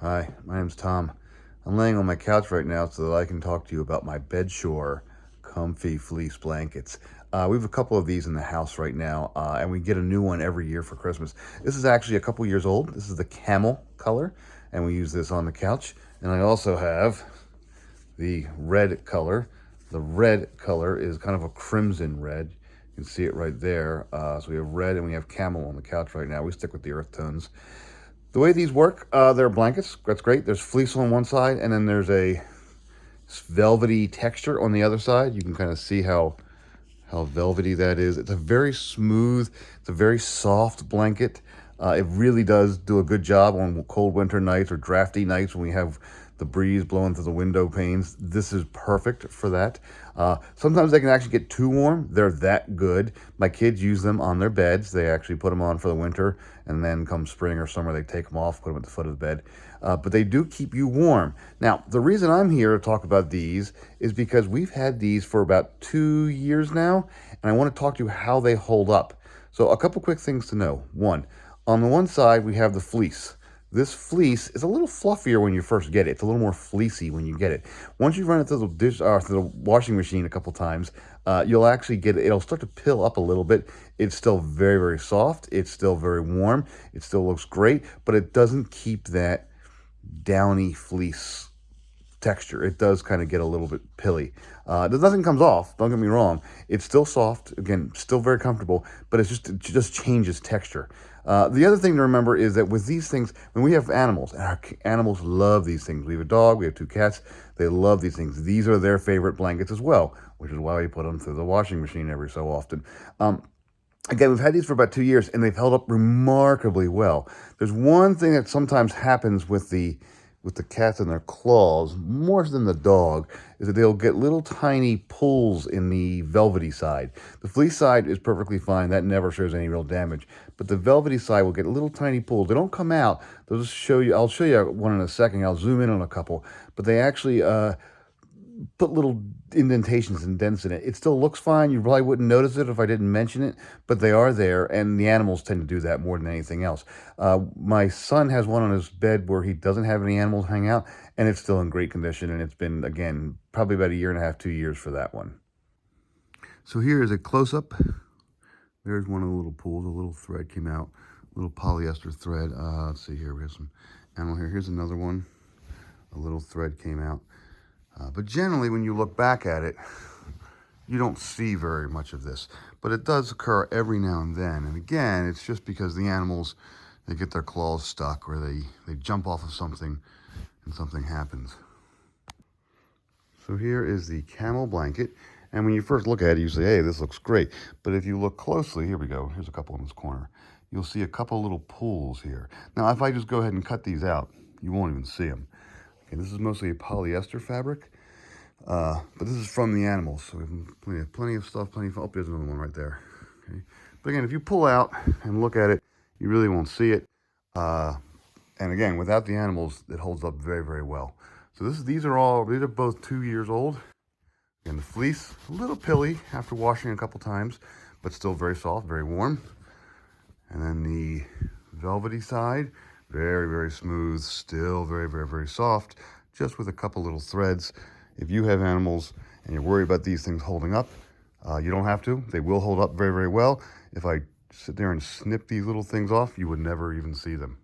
Hi, my name's Tom. I'm laying on my couch right now so that I can talk to you about my Bedshore comfy fleece blankets. We have a couple of these in the house right now, and we get a new one every year for Christmas. This is actually a couple years old. This is the camel color, and we use this on the couch. And I also have the red color. The red color is kind of a crimson red. You can see it right there. So we have red and we have camel on the couch right now. We stick with the earth tones. The way these work, they're blankets. That's great. There's fleece on one side, and then there's a velvety texture on the other side. You can kind of see how velvety that is. It's a very smooth, it's a very soft blanket. It really does do a good job on cold winter nights or drafty nights when we have the breeze blowing through the window panes. This is perfect for that. Sometimes they can actually get too warm. They're that good. My kids use them on their beds. They actually put them on for the winter, and then come spring or summer, they take them off, put them at the foot of the bed. But they do keep you warm. Now, the reason I'm here to talk about these is because we've had these for about 2 years now, and I want to talk to you how they hold up. So a couple quick things to know. One, on the one side, we have the fleece. This fleece is a little fluffier when you first get it. It's a little more fleecy when you get it. Once you run it through through the washing machine a couple times, you'll actually get it. It'll start to pill up a little bit. It's still very, very soft. It's still very warm. It still looks great, but it doesn't keep that downy fleece texture. It does kind of get a little bit pilly. Nothing comes off, don't get me wrong. It's still soft, again, still very comfortable, but it just changes texture. The other thing to remember is that with these things, when we have animals, and our animals love these things. We have a dog, we have 2 cats, they love these things. These are their favorite blankets as well, which is why we put them through the washing machine every so often. Again, we've had these for about 2 years, and they've held up remarkably well. There's one thing that sometimes happens with the cats and their claws, more than the dog, is that they'll get little tiny pulls in the velvety side. The fleece side is perfectly fine. That never shows any real damage. But the velvety side will get little tiny pulls. They don't come out. They'll just show you. I'll show you one in a second. I'll zoom in on a couple. But they actually put little indentations and dents in it. It still looks fine. You probably wouldn't notice it if I didn't mention it, but they are there, and the animals tend to do that more than anything else. My son has one on his bed where he doesn't have any animals hang out, and it's still in great condition, and it's been, again, probably about 1.5 2 years for that one. So here is a close-up. There's one of the little pools. A little thread came out, a little polyester thread. Let's see here. We have some animal here. Here's another one. A little thread came out. But generally, when you look back at it, you don't see very much of this. But it does occur every now and then. And again, it's just because the animals, they get their claws stuck, or they jump off of something and something happens. So here is the camel blanket. And when you first look at it, you say, hey, this looks great. But if you look closely, here we go. Here's a couple in this corner. You'll see a couple little pulls here. Now, if I just go ahead and cut these out, you won't even see them. Okay, this is mostly a polyester fabric, but this is from the animals. So we have plenty of stuff, oh, there's another one right there. Okay. But again, if you pull out and look at it, you really won't see it. And again, without the animals, it holds up very, very well. So these are both 2 years old. And the fleece, a little pilly after washing a couple times, but still very soft, very warm. And then the velvety side, very, very smooth, still very, very, very soft, just with a couple little threads. If you have animals and you're worried about these things holding up, you don't have to. They will hold up very, very well. If I sit there and snip these little things off, you would never even see them.